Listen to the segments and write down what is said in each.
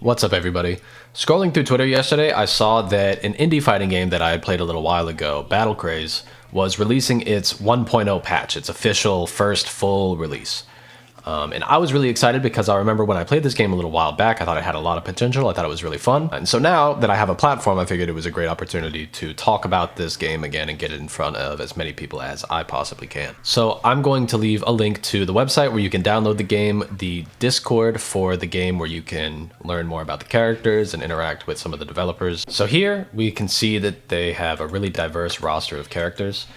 What's up, everybody? Scrolling through Twitter yesterday, I saw that an indie fighting game that I had played a little while ago, Battle Craze, was releasing its 1.0 patch, its official first full release. And I was really excited because I remember when I played this game a little while back, I thought it had a lot of potential. I thought it was really fun. And so now that I have a platform, I figured it was a great opportunity to talk about this game again and get it in front of as many people as I possibly can. So I'm going to leave a link to the website where you can download the game, the Discord for the game where you can learn more about the characters and interact with some of the developers. So here we can see that they have a really diverse roster of characters.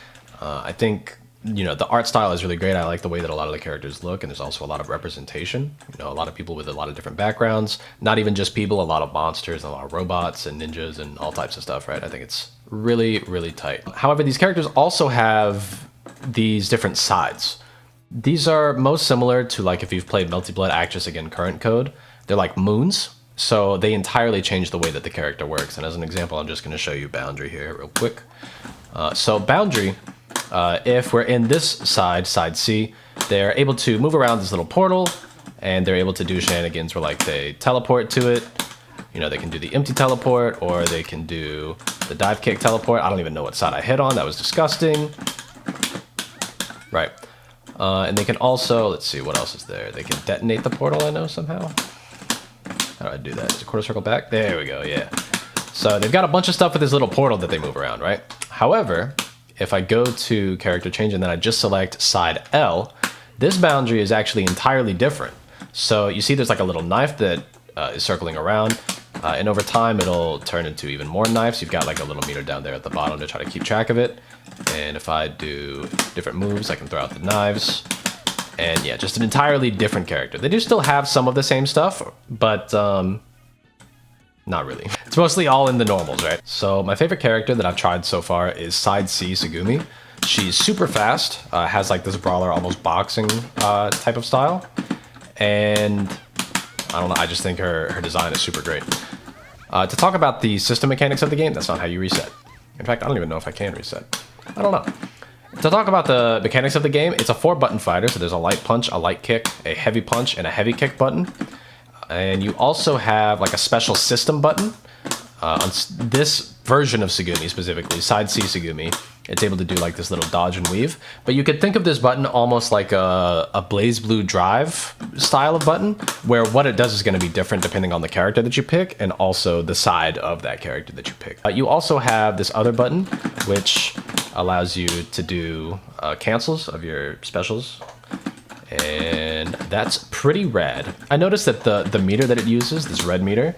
I think the art style is really great. I like the way that a lot of the characters look, and there's also a lot of representation. A lot of people with a lot of different backgrounds, not even just people, a lot of monsters, and a lot of robots and ninjas and all types of stuff, right? I think it's really, really tight. However, these characters also have these different sides. These are most similar to, like, if you've played Melty Blood Actress Again Current Code. They're like moons, so they entirely change the way that the character works. And as an example, I'm just going to show you Boundary here real quick. So Boundary, if we're in this side C, they're able to move around this little portal, and they're able to do shenanigans where, like, they teleport to it. They can do the empty teleport, or they can do the dive kick teleport. I don't even know what side I hit on. That was disgusting. Right. And they can also, let's see, what else is there? They can detonate the portal, I know, somehow. How do I do that? Is it quarter circle back? There we go, yeah. So they've got a bunch of stuff with this little portal that they move around, right? However, if I go to character change and then I just select side L, this boundary is actually entirely different. So you see there's like a little knife that is circling around, and over time it'll turn into even more knives. You've got like a little meter down there at the bottom to try to keep track of it. And if I do different moves, I can throw out the knives. And yeah, just an entirely different character. They do still have some of the same stuff, but not really. It's mostly all in the normals, right? So my favorite character that I've tried so far is Side C Tsugumi. She's super fast, has like this brawler, almost boxing type of style. And I don't know, I just think her design is super great. To talk about the system mechanics of the game, that's not how you reset. In fact, I don't even know if I can reset. I don't know. To talk about the mechanics of the game, it's a 4-button fighter, so there's a light punch, a light kick, a heavy punch, and a heavy kick button. And you also have like a special system button. On this version of Tsugumi specifically, Side C Tsugumi, it's able to do like this little dodge and weave. But you could think of this button almost like a Blaze Blue Drive style of button, where what it does is going to be different depending on the character that you pick and also the side of that character that you pick. You also have this other button, which allows you to do cancels of your specials. And that's pretty rad. I noticed that the meter that it uses, this red meter,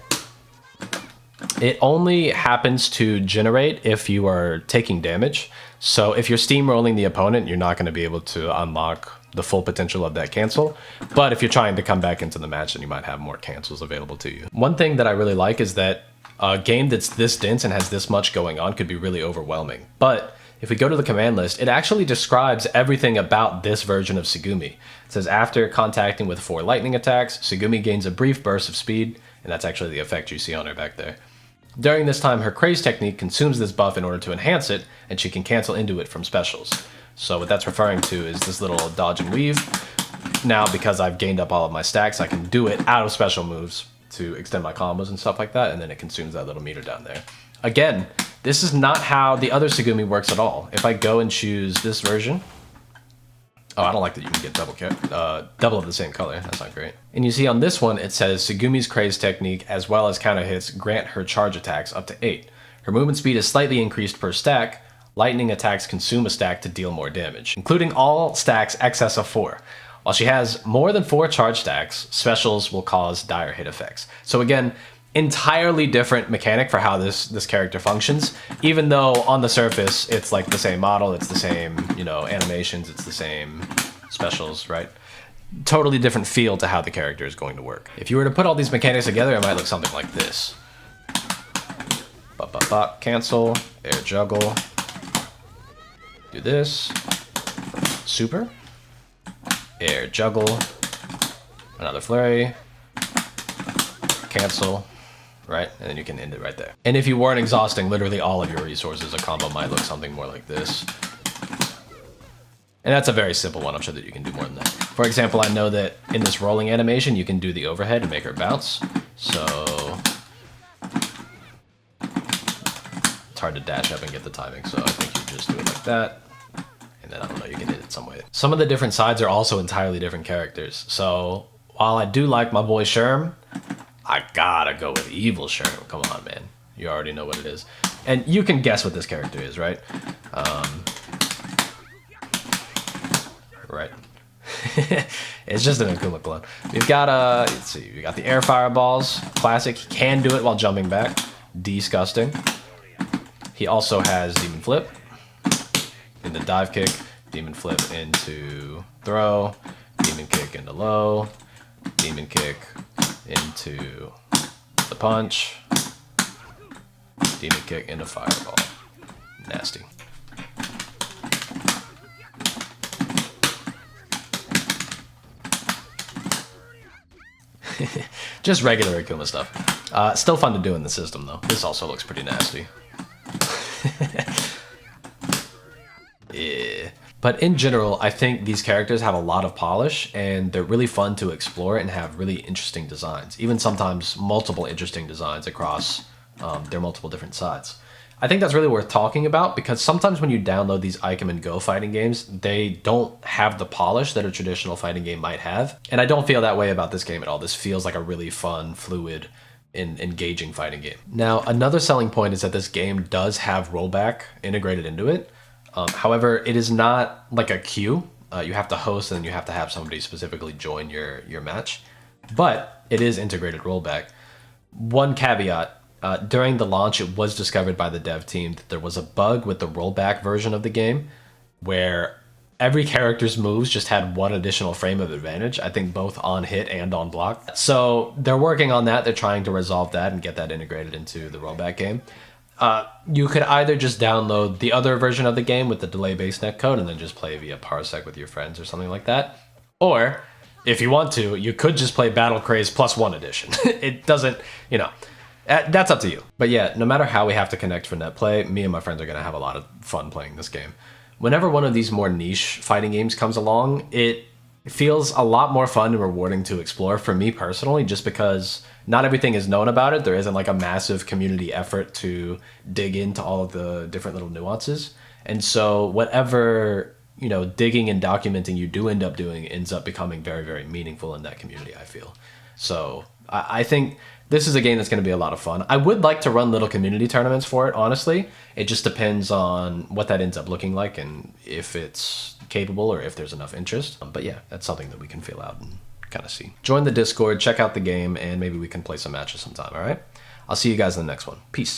it only happens to generate if you are taking damage. So if you're steamrolling the opponent, you're not going to be able to unlock the full potential of that cancel. But if you're trying to come back into the match, then you might have more cancels available to you. One thing that I really like is that a game that's this dense and has this much going on could be really overwhelming. But if we go to the command list, it actually describes everything about this version of Tsugumi. It says, after contacting with 4 lightning attacks, Tsugumi gains a brief burst of speed, and that's actually the effect you see on her back there. During this time, her Craze technique consumes this buff in order to enhance it, and she can cancel into it from specials. So what that's referring to is this little dodge and weave. Now, because I've gained up all of my stacks, I can do it out of special moves to extend my combos and stuff like that, and then it consumes that little meter down there. Again, this is not how the other Tsugumi works at all. If I go and choose this version, oh, I don't like that you can get double of the same color. That's not great. And you see on this one, it says Tsugumi's Craze technique as well as counter hits grant her charge attacks up to 8. Her movement speed is slightly increased per stack. Lightning attacks consume a stack to deal more damage, including all stacks excess of 4. While she has more than 4 charge stacks, specials will cause dire hit effects. So again, entirely different mechanic for how this character functions, even though on the surface it's like the same model, it's the same animations, it's the same specials, right? Totally different feel to how the character is going to work. If you were to put all these mechanics together, it might look something like this. Cancel, air juggle, do this, super, air juggle, another flurry, cancel, right? And then you can end it right there. And if you weren't exhausting literally all of your resources, a combo might look something more like this. And that's a very simple one. I'm sure that you can do more than that. For example, I know that in this rolling animation, you can do the overhead and make her bounce. So It's hard to dash up and get the timing, so I think you just do it like that. And then, I don't know, you can hit it some way. Some of the different sides are also entirely different characters. So while I do like my boy Sherm, I gotta go with Evil Sherm. Come on, man. You already know what it is. And you can guess what this character is, right? Right. It's just an Akuma clone. We've got, let's see, we got the air fireballs. Classic. He can do it while jumping back. Disgusting. He also has Demon Flip into dive kick, Demon Flip into throw, Demon kick into low, Demon kick into the punch, Demon kick into fireball. Nasty. Just regular Akuma stuff. Still fun to do in the system, though. This also looks pretty nasty. Yeah. But in general, I think these characters have a lot of polish, and they're really fun to explore and have really interesting designs. Even sometimes multiple interesting designs across their multiple different sides. I think that's really worth talking about, because sometimes when you download these Ikem and Go fighting games, they don't have the polish that a traditional fighting game might have. And I don't feel that way about this game at all. This feels like a really fun, fluid, and engaging fighting game. Now, another selling point is that this game does have rollback integrated into it. However, it is not like a queue. You have to host and then you have to have somebody specifically join your match. But it is integrated rollback. One caveat. During the launch, it was discovered by the dev team that there was a bug with the rollback version of the game where every character's moves just had one additional frame of advantage, I think both on hit and on block. So they're working on that. They're trying to resolve that and get that integrated into the rollback game. You could either just download the other version of the game with the delay-based netcode and then just play via Parsec with your friends or something like that. Or, if you want to, you could just play Battle Craze +1 edition. It doesn't, you know... That's up to you. But yeah, no matter how we have to connect for net play, me and my friends are going to have a lot of fun playing this game. Whenever one of these more niche fighting games comes along, it feels a lot more fun and rewarding to explore for me personally, just because not everything is known about it. There isn't like a massive community effort to dig into all of the different little nuances. And so whatever, you know, digging and documenting you do end up doing ends up becoming very, very meaningful in that community, I feel. So I think this is a game that's going to be a lot of fun. I would like to run little community tournaments for it, honestly. It just depends on what that ends up looking like and if it's capable or if there's enough interest. But yeah, that's something that we can feel out and kind of see. Join the Discord, check out the game, and maybe we can play some matches sometime, all right? I'll see you guys in the next one. Peace.